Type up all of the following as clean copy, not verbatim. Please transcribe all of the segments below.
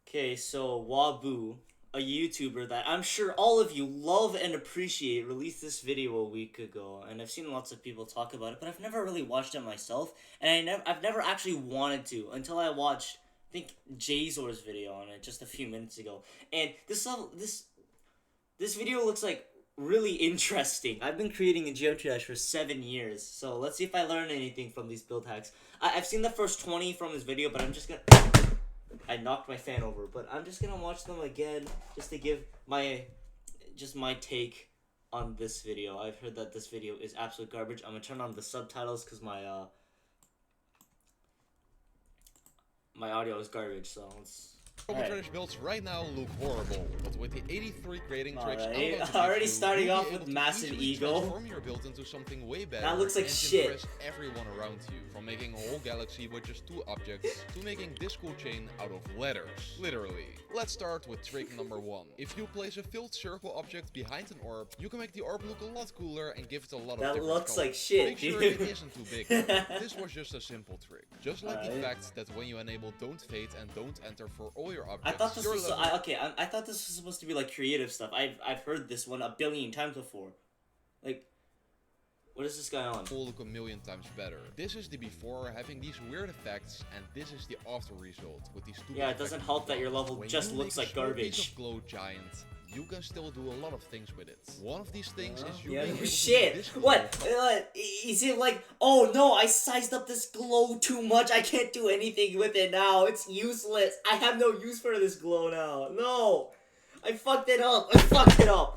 Okay, so Waboo, a YouTuber that I'm sure all of you love and appreciate, released this video a week ago, and I've seen lots of people talk about it, but I've never really watched it myself, and I've never actually wanted to until I watched, I think, Jayzor's video on it just a few minutes ago, and this video looks like really interesting. I've been creating a Geometry Dash for 7 years, so let's see if I learn anything from these build hacks. I've seen the first 20 from his video, but I'm just gonna... I knocked my fan over, but I'm just gonna watch them again just to give my take on this video. I've heard that this video is absolute garbage. I'm gonna turn on the subtitles because my audio is garbage. So let's. Trash builds right now look horrible, but with the 83 grading tricks, Already starting off with massive ego. Transform your build into something way better. That looks like and shit. Impress everyone around you, from making a whole galaxy with just 2 objects to making this cool chain out of letters. Literally. Let's start with trick number 1. If you place a filled circle object behind an orb, you can make the orb look a lot cooler and give it a lot of different looks colors. like shit, Make sure dude. it isn't too big. This was just a simple trick. Just like the fact that when you enable don't fade and don't enter for all your objects, I thought this was I thought this was supposed to be like creative stuff. I've heard this one a billion times before. Like, what is this guy on? will look a million times better. This is the before having these weird effects, and this is the after result with these stupid Yeah, it doesn't help that your level when just you looks make like a small garbage. piece of glow giant, you can still do a lot of things with it. One of these things is you yeah, being no able to shit. do this What? Is it like, oh no, I sized up this glow too much. I can't do anything with it now. It's useless. I have no use for this glow now. No, I fucked it up. I fucked it up.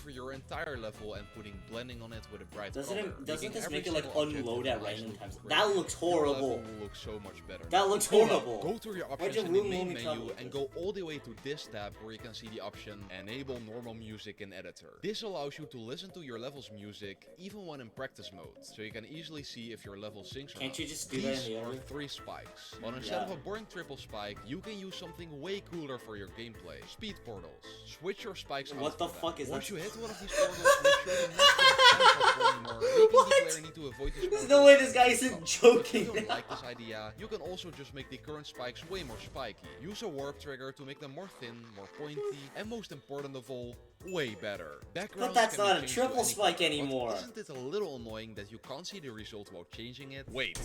for your entire level and putting blending on it with a bright Doesn't color. doesn't this every make it like single object unload with at a nice random looking times? gradient. That looks Your level horrible. will look so much better. That looks horrible. Go to your Why'd options you in the ruin main me trouble menu with and this? go all the way to this tab where you can see the option Enable Normal Music in Editor. This allows you to listen to your level's music even when in practice mode, so you can easily see if your level syncs or Can't not. you just do that These in the are other? 3 spikes, but instead of a boring triple spike, you can use something way cooler for your gameplay. Speed portals. Switch your spikes out What the for them. fuck is Once that? you hit one of these portals, make sure the next one anymore, making What? the player need to avoid these There's portals. no way this guy isn't If you joking. don't like this idea, you can also just make the current spikes way more spiky. Use a warp trigger to make them more thin, more pointy, and most important of all, way better. Backgrounds that's can be not a changed triple to any spike color, but anymore. isn't it a little annoying that you can't see the result while changing it? Wait.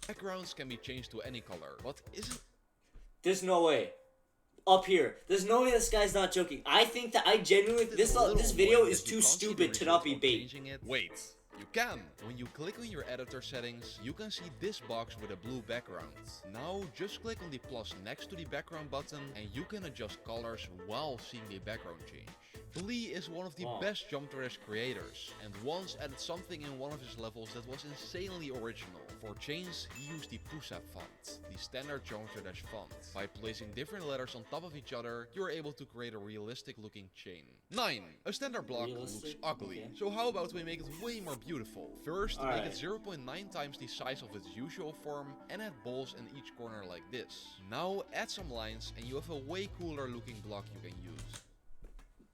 Backgrounds can be changed to any color, but isn't... There's no way. Up here. There's no way this guy's not joking. I think that I genuinely it this a little this video annoying is that you too can't see the stupid to not result be while bait. changing it? Wait. You can! When you click on your editor settings, you can see this box with a blue background. Now just click on the plus next to the background button and you can adjust colors while seeing the background change. Lee is one of the best Jump Dash creators, and once added something in one of his levels that was insanely original. For chains, he used the Pusap font, the standard Jump Dash font. By placing different letters on top of each other, you're able to create a realistic looking chain. 9. A standard block looks ugly, Okay. so how about we make it way more beautiful? First, make Alright. it 0.9 times the size of its usual form and add balls in each corner like this. Now add some lines and you have a way cooler looking block you can use.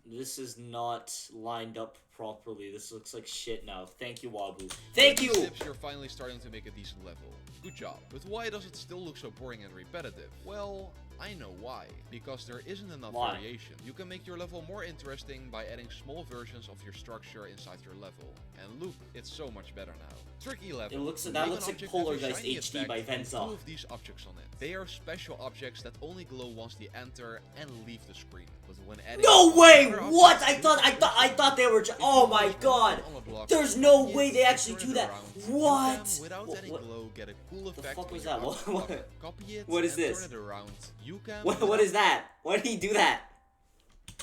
This is not lined up properly. This looks like shit now. Thank you, Waboo. Thank you! Tips, you're finally starting to make a decent level. Good job. But why does it still look so boring and repetitive? Well, I know why. Because there isn't enough Why? variation. You can make your level more interesting by adding small versions of your structure inside your level. And look, it's so much better now. Trick 11. It looks- that Make an looks like object with a Polarized shiny HD effect by with Venza. 2 of these objects on it. They are special objects that only glow once they enter and leave the screen. But when adding No way! other What? objects, I thought they were. Oh my god! on a block, There's no you way can they actually turn do it that. around. What? You can, without any glow, get a cool effect fuck on was your that? object What- block. Copy it what is and this? turn it around. You can. What is that? Why did he do that?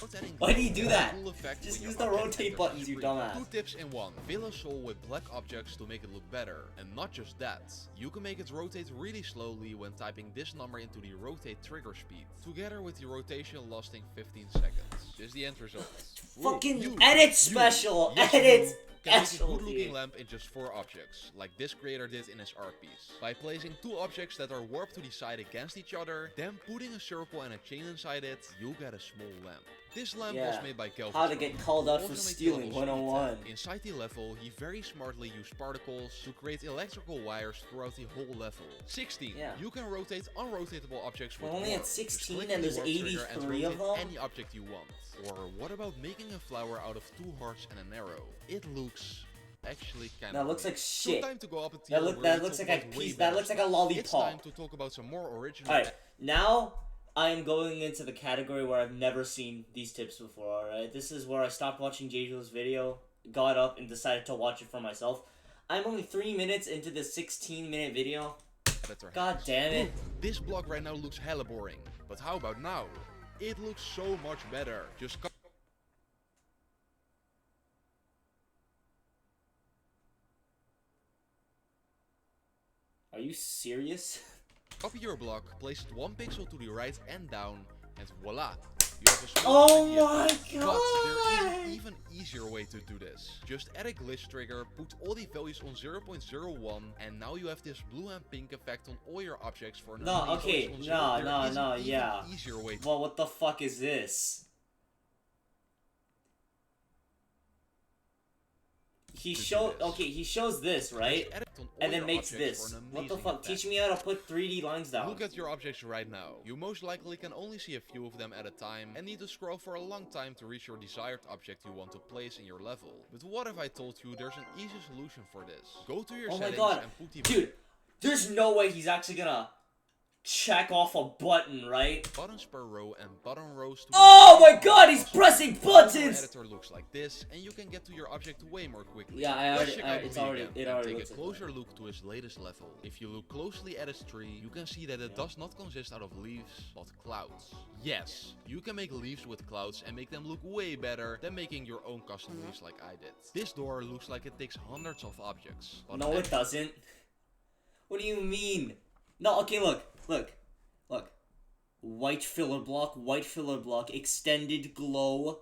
without adding Why did he glow, do get a that? cool effect Just when use your the object rotate enters buttons, the you screen. dumbass. 2 tips in 1. Fill a soul with black objects to make it look better. And not just that, you can make it rotate really slowly when typing this number into the rotate trigger speed, together with the rotation lasting 15 seconds. This is the end result. Fucking You- edit you- special! yes, Edit you can make a special! good looking dude. lamp in just 4 objects, like this creator did in his art piece. By placing 2 objects that are warped to the side against each other, then putting a circle and a chain inside it, you get a small lamp. This lamp Yeah. was made by Kelvin. How to get called out for Also make the stealing level speed 101. 10. Inside the level, he very smartly used particles to create electrical wires throughout the whole level. 16. Yeah. You can rotate unrotatable objects with We're only warp. at Just 16 click and on the there's warp trigger and 83 of rotate them? any object you want. Or what about making a flower out of 2 hearts and an arrow? It looks actually kind of That looks like So shit. time to go up a That, tier where we looks talk like a about way piece. That better looks like a stuff. lollipop. It's time to talk about some more original. Alright, now I am going into the category where I've never seen these tips before, alright? This is where I stopped watching Jayjo's video, got up, and decided to watch it for myself. I'm only 3 minutes into this 16-minute video. God damn it. This block right now looks hella boring. But how about now? It looks so much better. Just Are you serious? copy your block, place it 1 pixel to the right and down, and voila! You have a small Oh idea. my But there is god! an even easier way to do this. Just add a glitch trigger, put all the values on 0.01, and now you have this blue and pink effect on all your objects for No, okay, no, yeah. Easier way to Well, what the fuck is this? He shows this, right? And then makes this. What the fuck? Teach me how to put 3D lines down. Look at your objects right now. You most likely can only see a few of them at a time and need to scroll for a long time to reach your desired object you want to place in your level. But what if I told you there's an easy solution for this? Go to your settings and put the Dude, there's no way he's actually gonna check off a button, right? buttons per row and button rows to Oh my god, he's pressing Your buttons! editor looks like this, and you can get to your object way more quickly. Yeah, Let's check out it Louis already again and take a looks like closer look to his latest level. If you look closely at his tree, you can see that it does not consist out of leaves, but clouds. Yes, you can make leaves with clouds and make them look way better than making your own custom leaves like I did. This door looks like it takes hundreds of objects. But No, it doesn't. What do you mean? No, okay, look. White filler block, extended glow,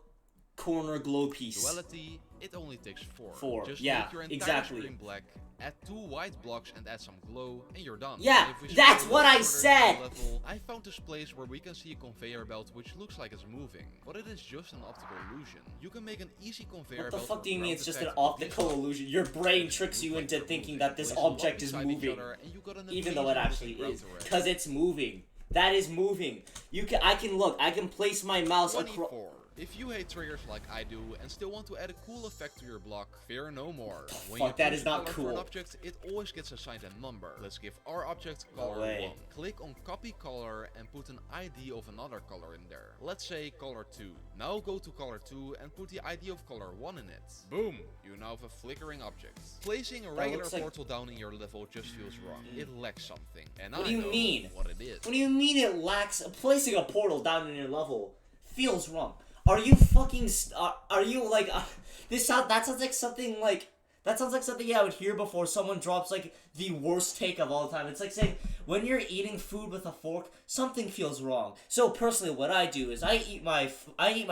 corner glow piece. Duality, it only takes 4. 4, Just yeah, make your entire exactly. screen black, add 2 white blocks and add some glow, and you're done. Yeah, And if we that's scroll what I further said! down the level, I found this place where we can see a conveyor belt which looks like it's moving, but it is just an optical illusion. You can make an easy conveyor What the belt fuck do you mean around it's the just an fact that optical these illusion? Your brain tricks you into thinking that this Place them object is beside each moving. other, and you got an Even though it amazing actually looking is. router array. Because it's moving. That is moving. I can place my mouse across. 24. If you hate triggers like I do and still want to add a cool effect to your block, fear no more. When Fuck, you that choose is a not color for an cool. object, it always gets assigned a number. Let's give our object No color way. 1. Click on copy color and put an ID of another color in there. Let's say color 2. Now go to color 2 and put the ID of color 1 in it. Boom! You now have a flickering object. Placing a regular looks like- portal down in your level just feels wrong. It lacks something. And What I do you know mean? what it is. What do you mean it lacks? Placing a portal down in your level feels wrong. Are you fucking? Are you like? That sounds like something like. That sounds like something I would hear before someone drops like the worst take of all time. It's like saying when you're eating food with a fork, something feels wrong. So personally, what I do is I eat my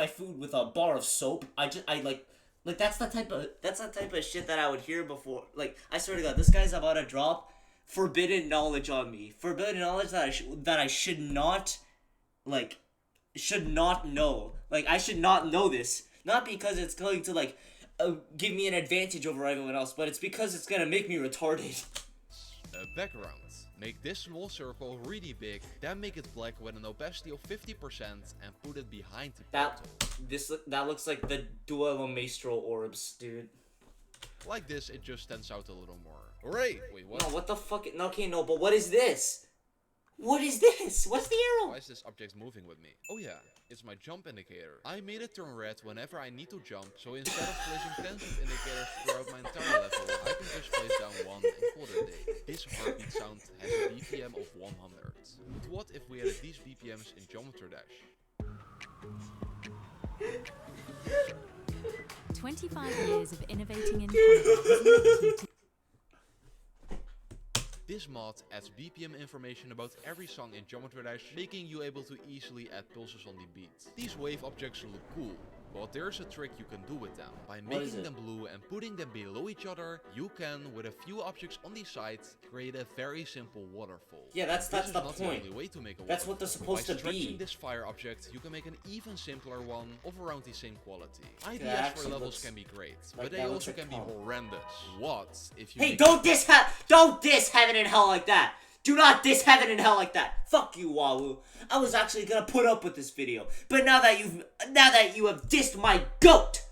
food with a bar of soap. I like that's the type of shit that I would hear before. Like I swear to God, this guy's about to drop forbidden knowledge on me. Forbidden knowledge that I should not know. Like I should not know this. Not because it's going to like give me an advantage over everyone else, but it's because it's gonna make me retarded. Background. Make this small circle really big, then make it black with an opacity of 50% and put it behind the portal. That looks like the Duelo Maestro orbs, dude. Like this, it just stands out a little more. Hooray! Wait, what? No, what the fuck? No, okay, no, but what is this? What is this? What's the arrow? Why is this object moving with me? Oh yeah, it's my jump indicator. I made it turn red whenever I need to jump, so instead of placing tens of indicators throughout my entire level, I can just place down one and call it a day. This heartbeat sound has a BPM of 100. But what if we added these BPMs in Geometry Dash? 25 years of innovating in Canada has led you to This mod adds BPM information about every song in Geometry Dash, making you able to easily add pulses on the beat. These wave objects look cool, But there's a trick you can do with them. By What is making it? them blue and putting them below each other, you can, with a few objects on the sides, create a very simple waterfall. Yeah, that's This is the not point. the only way to make a That's what they're waterfall. supposed to By stretching be. this fire object, you can make an even simpler one of around the same quality. Ideas actually for levels looks can be great, like but they that looks also like can be cum. horrendous. What if you Hey, make don't diss heaven and hell like that. Do not diss heaven and hell like that. Fuck you, waboo. I was actually gonna put up with this video, but now that you have dissed my goat,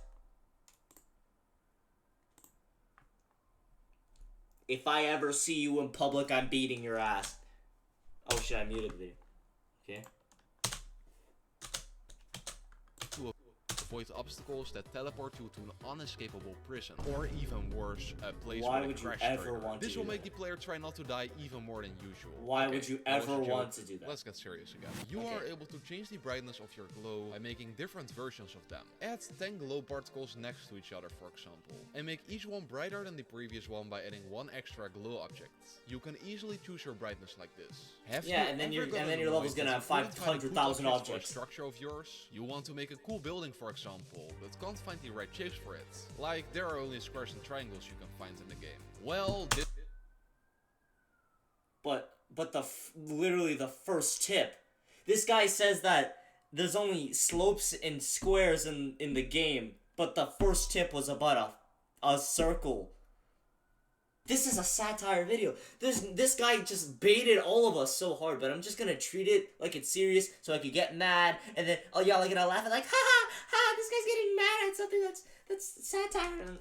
if I ever see you in public, I'm beating your ass. Oh shit, I muted the video. Okay. to avoid obstacles that teleport you to an unescapable prison, or even worse, a place Why with a would you crash ever trigger. want to This do will that? make the player try not to die even more than usual. Why Okay, would you that was a ever joke. want to do that? Let's get serious again. You Okay. are able to change the brightness of your glow by making different versions of them. Add 10 glow particles next to each other, for example, and make each one brighter than the previous one by adding one extra glow object. You can easily choose your brightness like this. Have Yeah, you and then ever your gotten level's annoyed gonna that have you couldn't find a good 500,000 object for a objects. structure of yours? You want to make a cool building, for example, but can't find the right shapes for it. Like, there are only squares and triangles you can find in the game. Well, this But literally the first tip. This guy says that there's only slopes and squares in the game, but the first tip was about a circle. This is a satire video. This guy just baited all of us so hard, but I'm just gonna treat it like it's serious so I could get mad, and then y'all are gonna laugh at like, ha ha ha, this guy's getting mad at something that's satire.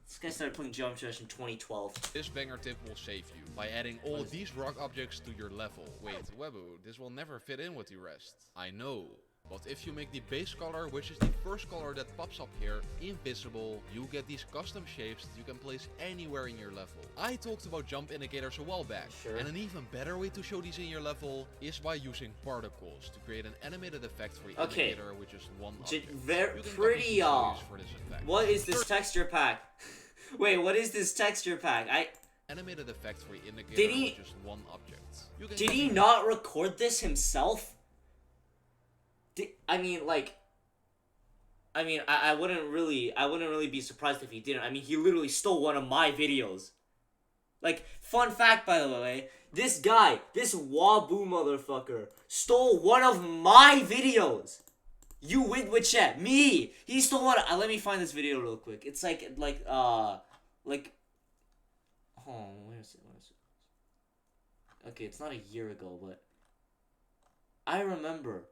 This guy started playing Geometry Dash in 2012. banger tip will save you by adding all these rock objects to your level. Wait, waboo, this will never fit in with the rest. I know. But if you make the base color, which is the first color that pops up here, invisible, you get these custom shapes that you can place anywhere in your level. I talked about jump indicators a while back, Sure. and an even better way to show these in your level is by using particles to create an animated effect for the Okay. indicator with just one object. Very You can pretty, copy these values for this effect. What is this texture pack? Wait, what is this texture pack? Animated effect for the indicator Did he- with just one object. You can Did copy he not record this himself? I wouldn't really be surprised if he didn't. I mean, he literally stole one of my videos. Like, fun fact, by the way, this guy, this waboo motherfucker, stole one of my videos. You with chat, me. He stole one. Let me find this video real quick. It's like, oh, where is it? Okay, it's not a year ago, but I remember.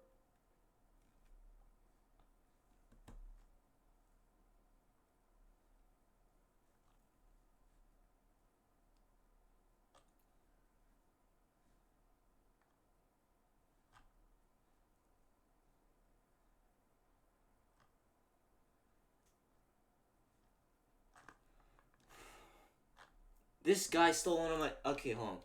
This guy stole one of my. Okay, hold on.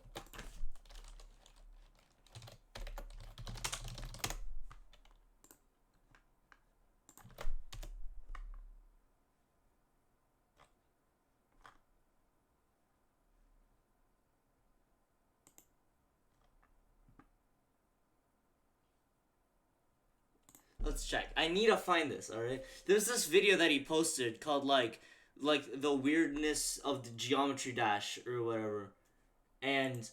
Let's check. I need to find this, alright? There's this video that he posted called, like the weirdness of the Geometry Dash, or whatever. And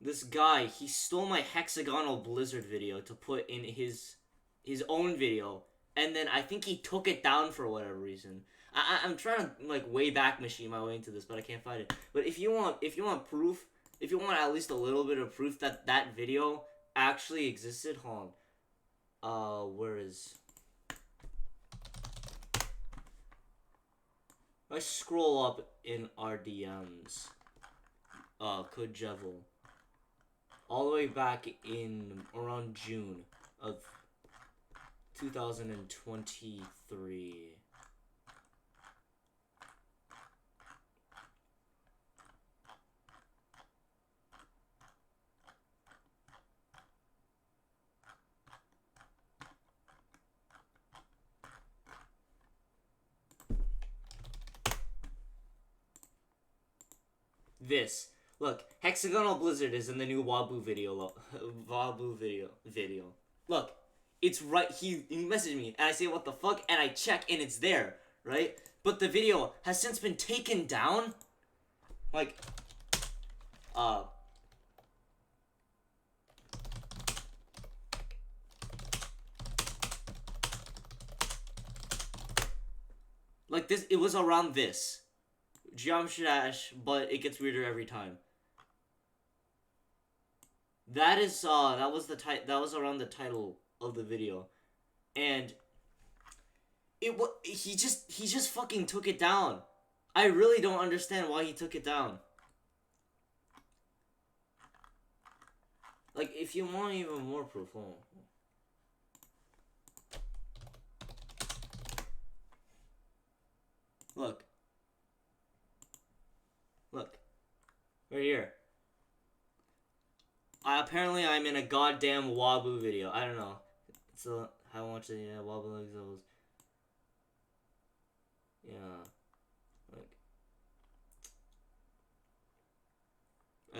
this guy, he stole my hexagonal blizzard video to put in his own video. And then I think he took it down for whatever reason. I'm trying to, like, way back machine my way into this, but I can't find it. But if you want proof, if you want at least a little bit of proof that that video actually existed, hold on. Where is... If I scroll up in our DMs, Kojevel, all the way back in around June of 2023. This. Look, Hexagonal Blizzard is in the new waboo video. Waboo video. Look, it's right. He messaged me, and I say, what the fuck? And I check, and it's there, right? But the video has since been taken down. Like, like this, it was around this. Geometry Dash, but it gets weirder every time. That is, that was around the title of the video. And he just fucking took it down. I really don't understand why he took it down. Like, if you want even more proof, hold on. Look. Look. Right here. Apparently I'm in a goddamn waboo video. I don't know. So, how much the waboo examples. Yeah. Like.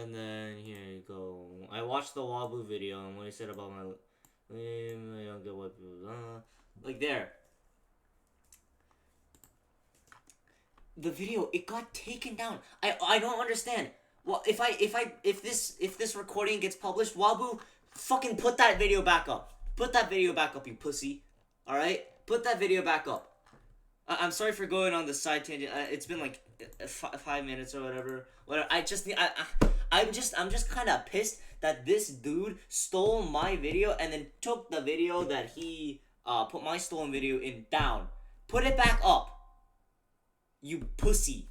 And then, here you go. I watched the waboo video and what he said about my... I don't get what people... like, there. The video, it got taken down. I don't understand. Well, if this recording gets published, waboo, fucking put that video back up. Put that video back up, you pussy. All right, put that video back up. I'm sorry for going on this side tangent. It's been like 5 minutes or whatever. Whatever. I'm just kind of pissed that this dude stole my video and then took the video that he put my stolen video in down. Put it back up. You pussy.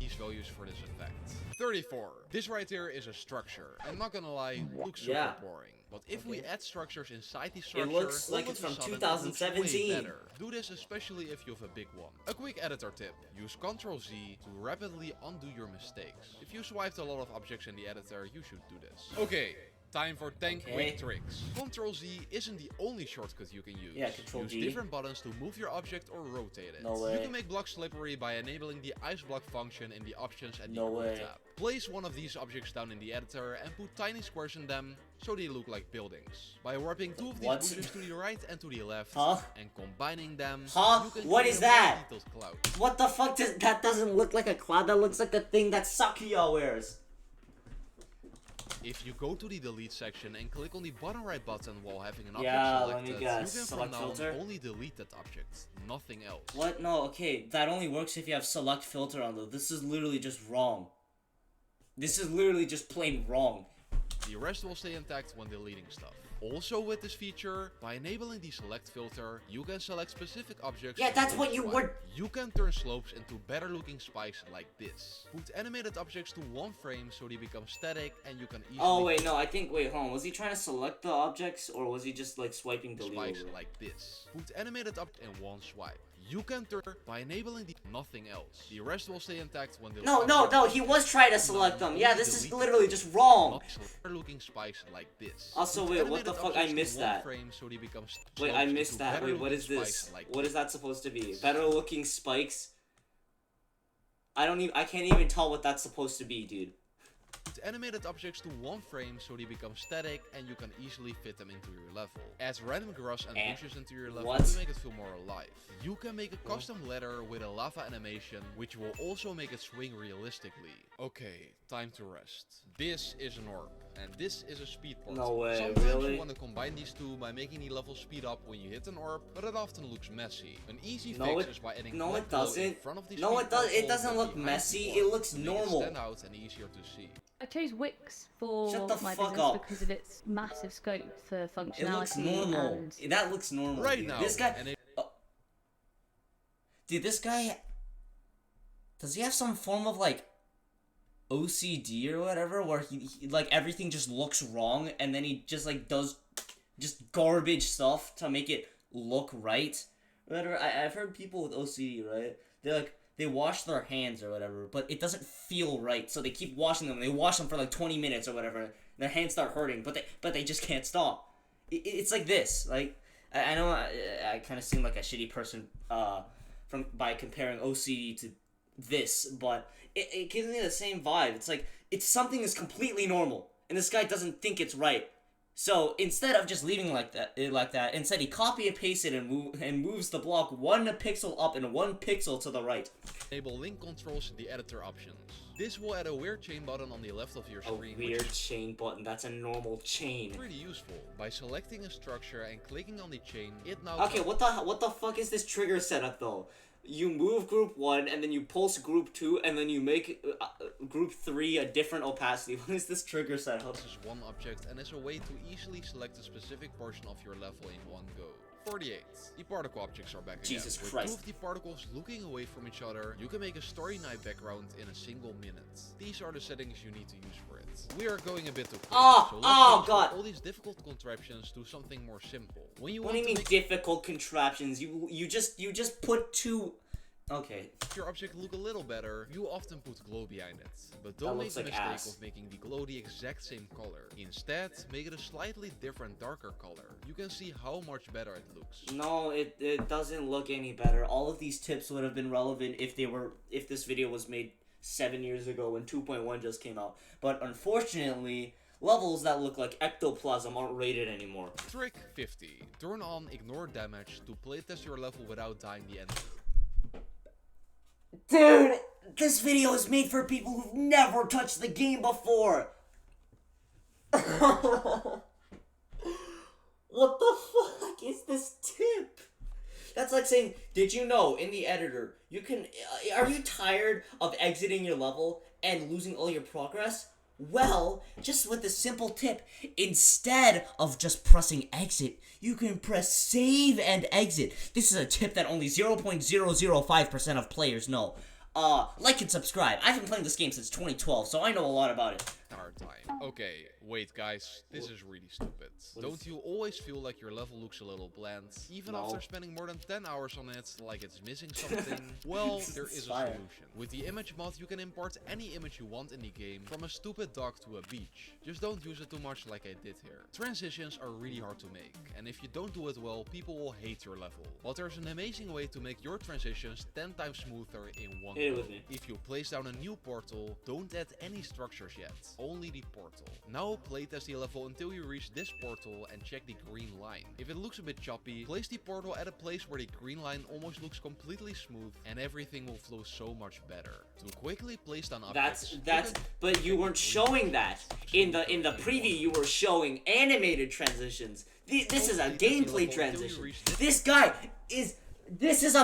These values for this effect. 34. This right here is a structure. I'm not gonna lie, looks super boring. But if we add structures inside the structure, it looks like it's from 2017. Better. Do this especially if you have a big one. A quick editor tip. Use Ctrl-Z to rapidly undo your mistakes. If you swiped a lot of objects in the editor, you should do this. Okay. Time for 10 quick tricks. Ctrl-Z isn't the only shortcut you can use. Yeah, Ctrl-G. Use different buttons to move your object or rotate it. No way. You can make blocks slippery by enabling the ice block function in the options at the No way. tab. Place one of these objects down in the editor and put tiny squares in them so they look like buildings. By warping two of these bushes to the right and to the left and combining them, you can what create is a that? more detailed cloud. What the fuck that doesn't look like a cloud, that looks like the thing that Sakuya wears. If you go to the delete section and click on the bottom right button while having an object let me selected, guess. you can Select from now filter? on only delete that object, nothing else. What? No, okay, that only works if you have select filter on though. This is literally just wrong. This is literally just plain wrong. The rest will stay intact when deleting stuff. Also with this feature, by enabling the select filter, you can select specific objects. Yeah, that's what you were. You can turn slopes into better looking spikes like this. Put animated objects to one frame so they become static and you can easily... Oh wait, no, I think, wait, hold on. Was he trying to select the objects or was he just like swiping delete spikes over? like this. Put animated up in one swipe. You can turn by enabling the nothing else. The rest will stay intact when the No, he was trying to select them. Yeah, this is literally just wrong. Better looking spikes like this. Also, wait, what the fuck? I missed that. So they become wait, I missed that. Wait, what is this? Like what is that supposed to be? Better looking spikes? I can't even tell what that's supposed to be, dude. Put animated objects to one frame so they become static and you can easily fit them into your level. Add random grass and bushes into your level to make it feel more alive. You can make a custom ladder with a lava animation, which will also make it swing realistically. Okay, time to rest. This is an orb, and this is a speed port. No way, Sometimes really? you want to combine these two by making the level speed up when you hit an orb, but it often looks messy. An easy fix is by adding black glow in front of the speed it doesn't look messy. It looks normal. Stand out and easier to see. I chose Wix for Shut the my fuck business up. because of its massive scope for functionality. It looks normal. And That looks normal. Right dude. now, This guy. Dude, this guy. Does he have some form of like OCD or whatever, where he like everything just looks wrong, and then he just like does just garbage stuff to make it look right? Whatever. I've heard people with OCD, right? They wash their hands or whatever, but it doesn't feel right, so they keep washing them. They wash them for like 20 minutes or whatever. Their hands start hurting, but they just can't stop. It's like this. Like I know I kind of seem like a shitty person by comparing OCD to this, but it gives me the same vibe. It's like something is completely normal, and this guy doesn't think it's right, So instead of just leaving like that, instead he copy and pastes it and moves the block 1 pixel up and 1 pixel to the right. Enable link controls in the editor options. This will add a weird chain button on the left of your screen. A weird chain button, that's a normal chain. Pretty useful. By selecting a structure and clicking on the chain, it now... Okay, what the fuck is this trigger setup though? You move group 1 and then you pulse group 2 and then you make group 3 a different opacity. What is this trigger setup? This is one object and is a way to easily select a specific portion of your level in one go. 48. The particle objects are back again. Jesus With Christ. two of the particles looking away from each other, you can make a story night background in a single minute. These are the settings you need to use for it. We are going a bit too quick, so let's change God. all these difficult contraptions to something more simple. When you What want do you to mean make difficult contraptions? You just put two... Okay. your object look a little better, you often put glow behind it. But don't make looks the like mistake ass. of making the glow the exact same color. Instead, make it a slightly different darker color. You can see how much better it looks. No, it doesn't look any better. All of these tips would have been relevant if this video was made 7 years ago when 2.1 just came out. But unfortunately, levels that look like ectoplasm aren't rated anymore. Trick 50. Turn on ignore damage to playtest your level without dying the enemy. Dude, this video is made for people who've never touched the game before. What the fuck is this tip? That's like saying, did you know in the editor, you can, are you tired of exiting your level and losing all your progress? Well, just with a simple tip, instead of just pressing exit, you can press save and exit. This is a tip that only 0.005% of players know. Like and subscribe. I've been playing this game since 2012, so I know a lot about it. Hard time. Okay, wait guys, this is really stupid. Don't you always feel like your level looks a little bland? Even No. after spending more than 10 hours on it, like it's missing something? Well, there is a Fire. solution. With the image mod, you can import any image you want in the game, from a stupid dog to a beach. Just don't use it too much like I did here. Transitions are really hard to make, and if you don't do it well, people will hate your level. But there's an amazing way to make your transitions 10 times smoother in one Hit it go. with me. If you place down a new portal, don't add any structures yet, only the portal. Now playtest the level until you reach this portal and check the green line. If it looks a bit choppy, place the portal at a place where the green line almost looks completely smooth and everything will flow so much better. To quickly place down objects, But you weren't showing that. In the preview, you were showing animated transitions. This is a gameplay transition. This is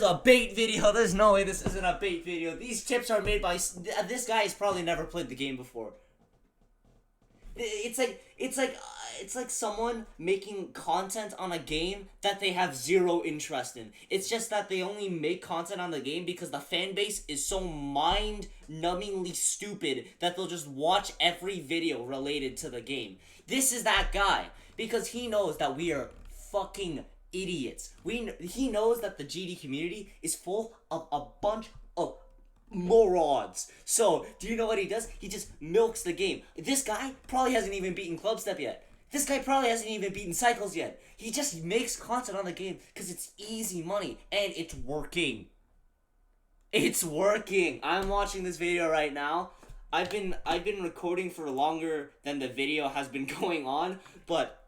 a bait video. There's no way this isn't a bait video. These tips are made by this guy has probably never played the game before. It's like someone making content on a game that they have zero interest in. It's just that they only make content on the game because the fan base is so mind-numbingly stupid that they'll just watch every video related to the game. This is that guy because he knows that we are fucking idiots. He knows that the GD community is full of a bunch of morons. So, do you know what he does? He just milks the game. This guy probably hasn't even beaten Clubstep yet. This guy probably hasn't even beaten Cycles yet. He just makes content on the game because it's easy money and it's working. It's working. I'm watching this video right now. I've been recording for longer than the video has been going on, but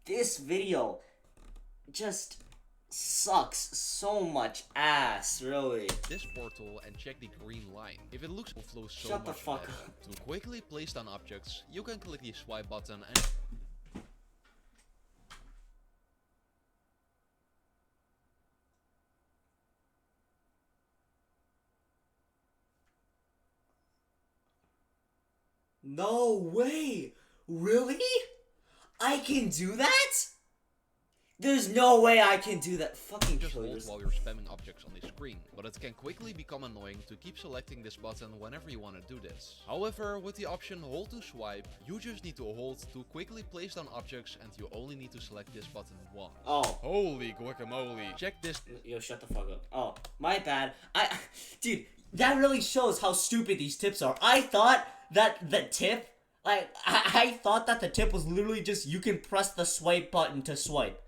this video just sucks so much ass, really. this portal and check the green line. If it looks will flow so Shut the much fuck better. up. To quickly place down objects, you can click the swipe button and No way! Really? I can do that? There's no way I can do that. Fucking just kill hold yourself. while you're spamming objects on the screen, but it can quickly become annoying to keep selecting this button whenever you want to do this. However, with the option hold to swipe, you just need to hold to quickly place down objects and you only need to select this button once. Oh. Holy guacamole. Check this. Yo, shut the fuck up. Oh, my bad. Dude, that really shows how stupid these tips are. I thought that the tip, I thought that the tip was literally just you can press the swipe button to swipe.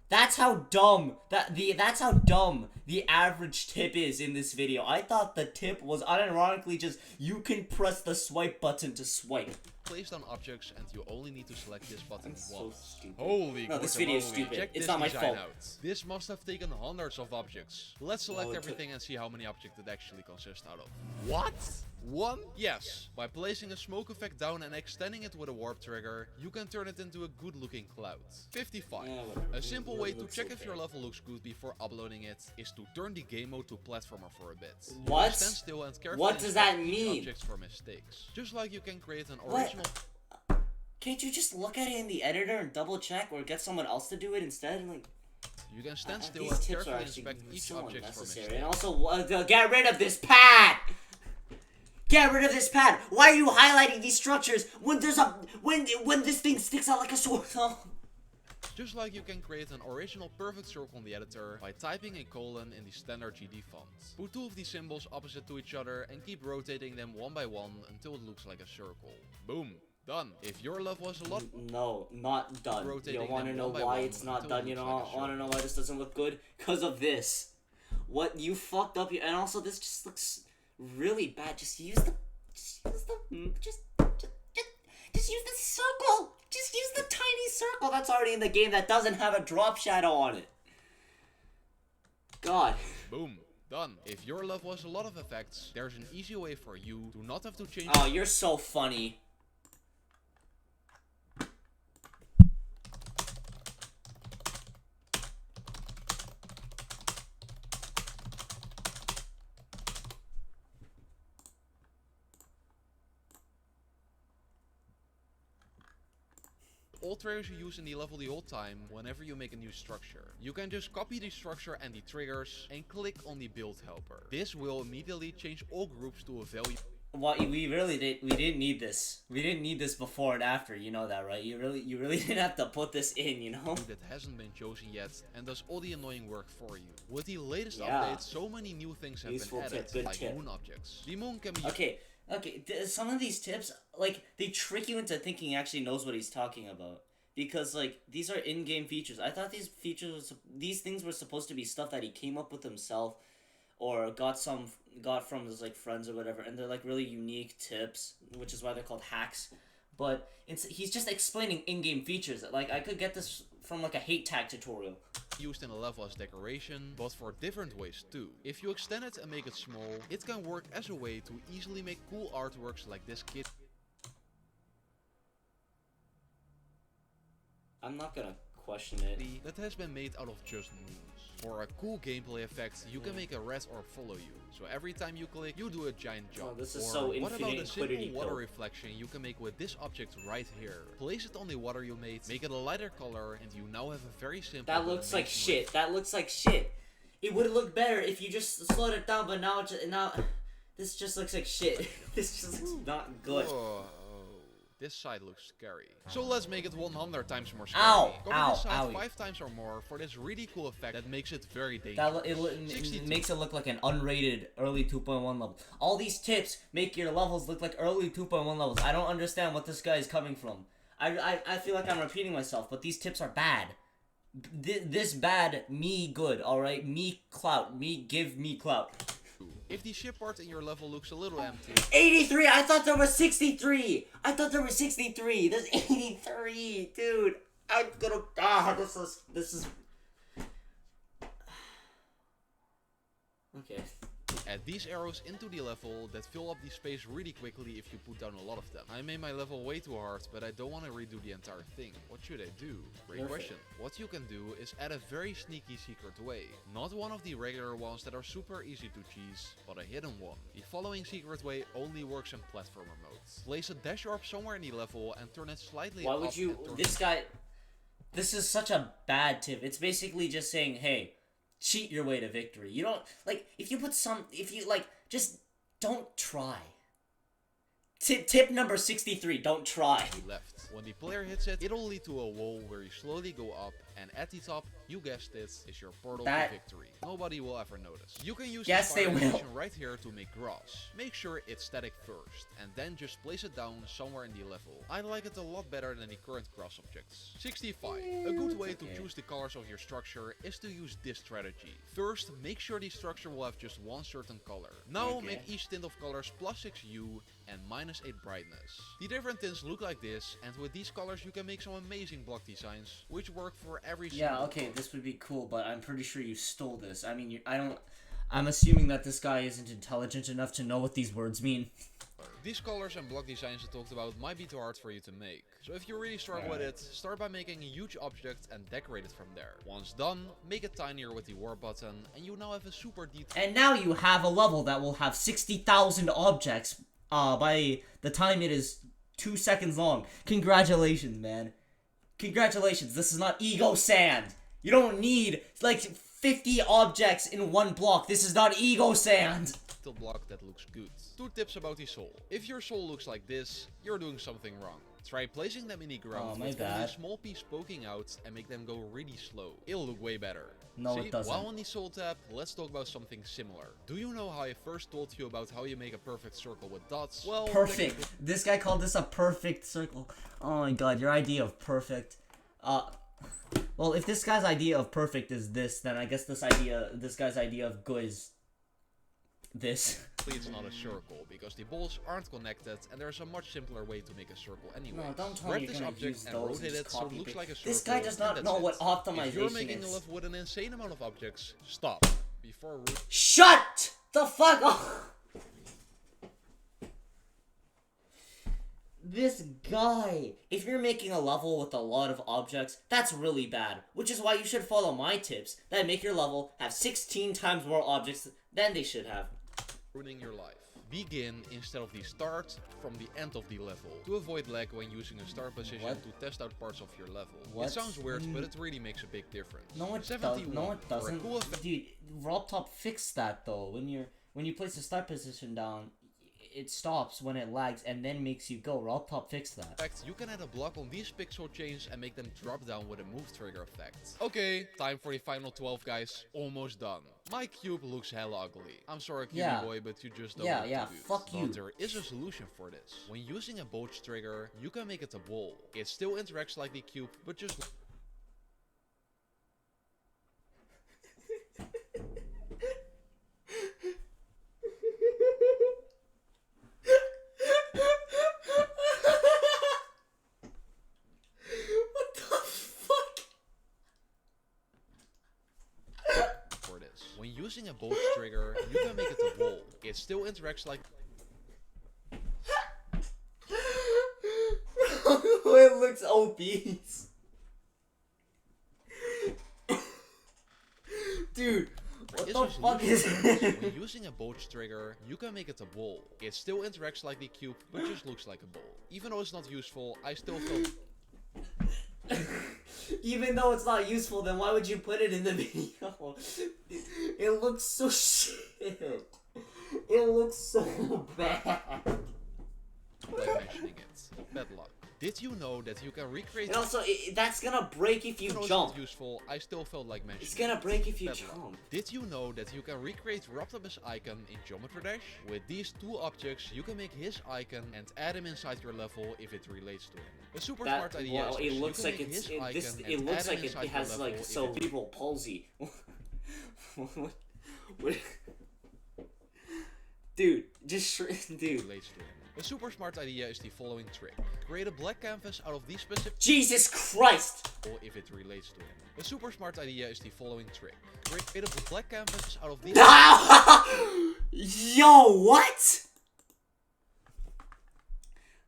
That's how dumb that's how dumb the average tip is in this video. I thought the tip was unironically just you can press the swipe button to swipe. place down objects and you only need to select this button I'm so once. stupid. Holy No, this video is guacamole. stupid. Check It's this not my design fault. out. This must have taken hundreds of objects. Let's select No, it took- everything and see how many objects it actually consists out of. What? One? Yes. By placing a smoke effect down and extending it with a warp trigger, you can turn it into a good looking cloud. 55. Yeah, whatever. A simple way to Looks check if okay. your level looks good before uploading it is to turn the game mode to platformer for a bit. You What? can stand still and carefully What does that inspect each mean? objects for mistakes. Just like you can create an What? original Can't you just look at it in the editor and double check, or get someone else to do it instead? And like, You can stand still these and tips are carefully actually inspect each so object for unnecessary. mistakes. And also, get rid of this pad. Get rid of this pad. Why are you highlighting these structures when there's a when this thing sticks out like a sore thumb? Just like you can create an original perfect circle in the editor by typing a colon in the standard GD font. Put two of these symbols opposite to each other and keep rotating them one by one until it looks like a circle. Boom. Done. If your level has a lot No, not done. Rotating You want to them know one by why one it's not until it done? You looks know, like a want to know circle. why this doesn't look good? Because of this. What you fucked up, and also this just looks really bad. Just use the circle. Just use the tiny circle that's already in the game that doesn't have a drop shadow on it. God. Boom. Done. If your level has a lot of effects, there's an easy way for you to not have to change Oh, you're so funny. all triggers you use in the level the whole time whenever you make a new structure. You can just copy the structure and the triggers and click on the build helper. This will immediately change all groups to a value. What we didn't need this. We didn't need this before and after. You know that, right? You really didn't have to put this in. You know. That hasn't been chosen yet and does all the annoying work for you. With the latest Yeah. update, so many new things have Useful been added, tip, good like tip. moon objects. The moon can be Okay, some of these tips, like, they trick you into thinking he actually knows what he's talking about. Because, like, these are in-game features. I thought these things were supposed to be stuff that he came up with himself, or got from his, like, friends or whatever, and they're, like, really unique tips, which is why they're called hacks. But he's just explaining in-game features. Like, I could get this from, like, a hate tag tutorial. used in a level as decoration, but for different ways too. If you extend it and make it small, it can work as a way to easily make cool artworks like this kid. I'm not gonna question it. That has been made out of just moons. For a cool gameplay effect, you can make a red orb follow you. So every time you click, you do a giant jump. Oh, this is Or so what about infinite the simple inquidity water code. reflection you can make with this object right here? Place it on the water you made, make it a lighter color, and you now have a very simple That looks like amazing shit. That looks like shit. It would look better if you just slowed it down, but now this just looks like shit. This just looks not good. Whoa. This side looks scary. So let's make it 100 times more scary. Ow, Cover ow, this side owie. 5 times or more for this really cool effect that makes it very dangerous. It 62. makes it look like an unrated early 2.1 level. All these tips make your levels look like early 2.1 levels. I don't understand what this guy is coming from. I feel like I'm repeating myself, but these tips are bad. This bad, me good, alright? Me clout. Give me clout. If the ship part in your level looks a little empty, 83! I thought there was 63! I thought there was 63! There's 83! Dude! I'm gonna... This is... Okay. add these arrows into the level that fill up the space really quickly if you put down a lot of them. I made my level way too hard, but I don't want to redo the entire thing. What should I do? Great Perfect. question. What you can do is add a very sneaky secret way. Not one of the regular ones that are super easy to cheese, but a hidden one. The following secret way only works in platformer mode. Place a dash orb somewhere in the level and turn it slightly Why up would you... and turn This guy... This is such a bad tip. It's basically just saying, hey, cheat your way to victory. You don't... Like, if you put some... If you, like, just don't try. Tip number 63, don't try. the left. When the player hits it, it'll lead to a wall where you slowly go up, and at the top, you guessed it, is your portal That- to victory. Nobody will ever notice. You can use Yes, the they will. animation right here to make grass. Make sure it's static first, and then just place it down somewhere in the level. I like it a lot better than the current grass objects. 65. A good way to okay. choose the colors of your structure is to use this strategy. First, make sure the structure will have just one certain color. Now Okay. make each tint of colors +6 hue, and -8 brightness. The different tints look like this, and with these colors you can make some amazing block designs, which work for every single Yeah, okay, block. this would be cool, but I'm pretty sure you stole this. I mean, I'm assuming that this guy isn't intelligent enough to know what these words mean. These colors and block designs I talked about might be too hard for you to make. So if you really struggle with it, start by making a huge object and decorate it from there. Once done, make it tinier with the warp button, and you now have a super detailed... And now you have a level that will have 60,000 objects by the time it is 2 seconds long. Congratulations, man. Congratulations, this is not ego sand. You don't need, like, 50 objects in one block. This is not ego sand. block that looks good. 2 tips about the soul. If your soul looks like this, you're doing something wrong. Try placing them in the ground with only a small piece poking out and make them go really slow. It'll look way better. No, it doesn't. While on the soul tab, let's talk about something similar. Do you know how I first told you about how you make a perfect circle with dots? Well, perfect. This guy called this a perfect circle. Oh my god, your idea of perfect. Well, if this guy's idea of perfect is this, then I guess this guy's idea of good is this. It's not a circle because the balls aren't connected and there's a much simpler way to make a circle anyway. No, don't tell Grab me you're this gonna object use and those rotate it so it looks like a circle. This guy does not know what optimization is. If you're making is. a level with an insane amount of objects, stop. Before shut the fuck up! This guy. If you're making a level with a lot of objects, that's really bad. Which is why you should follow my tips that make your level have 16 times more objects than they should have. Ruining your life. Begin instead of the start from the end of the level to avoid lag when using a start position to test out parts of your level. It sounds weird, but it really makes a big difference. No, it doesn't. No, it doesn't. Dude, RobTop fixed that though. When you place the start position down, it stops when it lags and then makes you go. RobTop fixed that. In fact, you can add a block on these pixel chains and make them drop down with a move trigger effect. Okay, time for the final 12, guys. Almost done. My cube looks hella ugly. I'm sorry, Cubey boy, but you just don't look too good. Fuck you. But there is a solution for this. When using a bulge trigger, you can make it a ball. It still interacts like the cube, but just... Using a bulge trigger, you can make it a ball. It still interacts like... It looks obese. Dude, what the fuck is it? When using a bulge trigger, you can make it a ball. It still interacts like the cube, but just looks like a ball. Even though it's not useful, I still feel... Even though it's not useful, then why would you put it in the video? It looks so shit. It looks so bad. Like mentioning it. Bad luck. Did you know that you can recreate... And also, that's gonna break if you jump. Useful, I still felt like mentioning it's gonna break if you jump. Did you know that you can recreate Raptopus icon in Geometry Dash? With these 2 objects, you can make his icon and add him inside your level if it relates to him. A super smart idea. Well, it looks like it looks like it has like cerebral palsy. What? Dude, just dude. A super smart idea is the following trick. Create a black canvas out of these specific... Jesus Christ! If it relates to him. A super smart idea is the following trick. Create a black canvas out of these... Yo, what?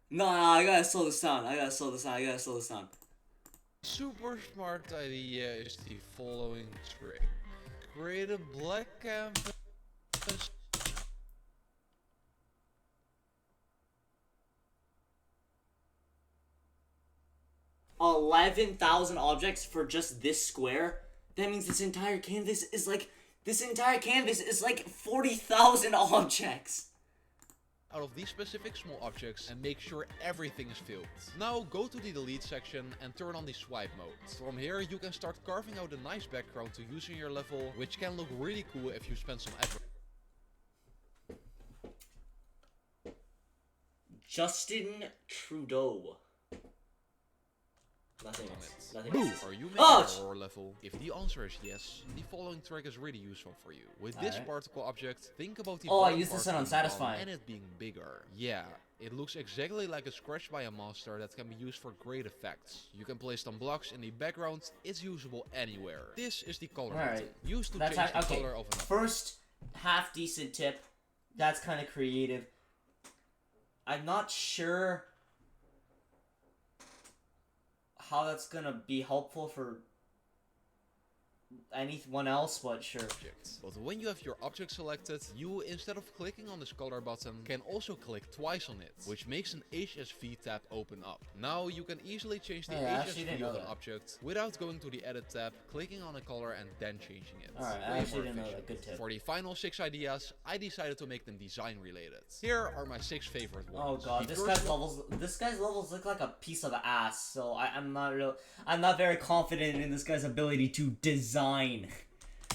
No, I gotta slow this down. Super smart idea is the following trick. Create a black canvas... 11,000 objects for just this square? That means this entire canvas is like 40,000 objects. Out of these specific small objects and make sure everything is filled. Now go to the delete section and turn on the swipe mode. From here you can start carving out a nice background to use in your level, which can look really cool if you spend some effort. Justin Trudeau. Nothing on else. it. Nothing Boo! else. Are you making Oh, a horror level? If the answer is yes, the following trick is really useful for you. With this Alright. particle object, think about the Oh, I bottom used part this on being Unsatisfying. gone and it being bigger. Yeah, it looks exactly like a scratch by a monster that can be used for great effects. You can place some blocks in the background, it's usable anywhere. This is the color button, Alright. used to That's change the okay. color of an object. First half decent tip. That's kind of creative. I'm not sure how that's gonna be helpful for anyone else, but sure. But when you have your object selected, you, instead of clicking on this color button, can also click twice on it, which makes an HSV tab open up. Now you can easily change the Oh, yeah, I actually didn't HSV know of an that. object without going to the edit tab, clicking on a color and then changing it. Alright, I Way actually more didn't know efficient. that. Good tip. For the final 6 ideas, I decided to make them design related. Here are my 6 favorite Oh ones. god, The this first guy's levels look like a piece of ass, so I'm not very confident in this guy's ability to design.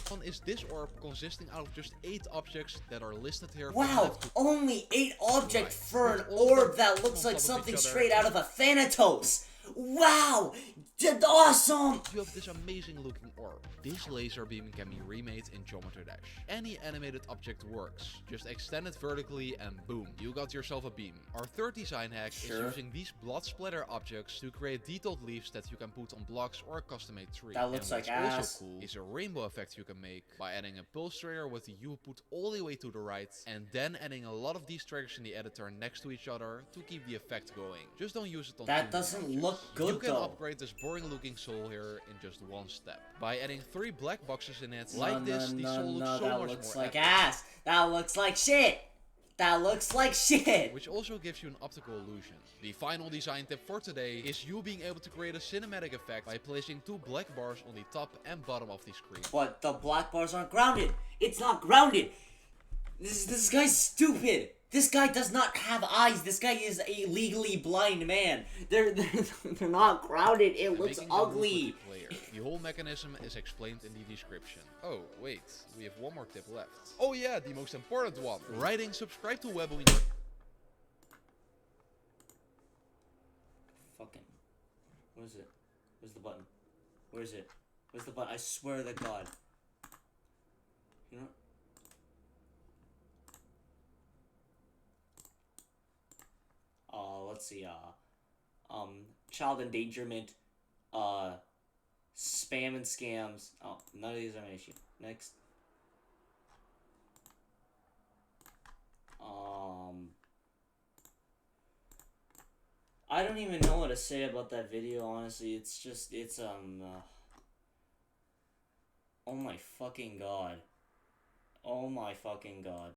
one is this orb consisting out of just 8 objects that are listed here. From Wow, left to only 8 objects right. for an With all of orb them that looks on like top of something each other. straight out of a Thanatos. Wow, that's awesome. you have this amazing looking orb. This laser beam can be remade in Geometry Dash. Any animated object works. Just extend it vertically and boom, you got yourself a beam. Our third design hack is using these blood splatter objects to create detailed leaves that you can put on blocks or a custom-made tree. That looks and what's like ass. also cool is a rainbow effect you can make by adding a pulse trigger with the U put all the way to the right and then adding a lot of these triggers in the editor next to each other to keep the effect going. Just don't use it on That too many doesn't objects. look good You can though. upgrade this boring looking soul here in just one step. By adding 3 black boxes in it, No, like this, the soul looks so that much looks more like epic. ass. That looks like shit. That looks like shit. Which also gives you an optical illusion. The final design tip for today is you being able to create a cinematic effect by placing 2 black bars on the top and bottom of the screen. But the black bars aren't grounded. It's not grounded. This guy's stupid. This guy does not have eyes. This guy is a legally blind man. They're not grounded. It looks Making them move with ugly. the player. The whole mechanism is explained in the description. Oh, wait, we have one more tip left. Oh yeah, the most important one. Writing subscribe to waboo in your... Fucking. What is it? Where's the button? Where is it? Where's the button? I swear to God. You know. Let's see. Child endangerment. Spam and scams. Oh, none of these are an issue. Next. I don't even know what to say about that video, honestly. It's oh my fucking god. Oh my fucking god.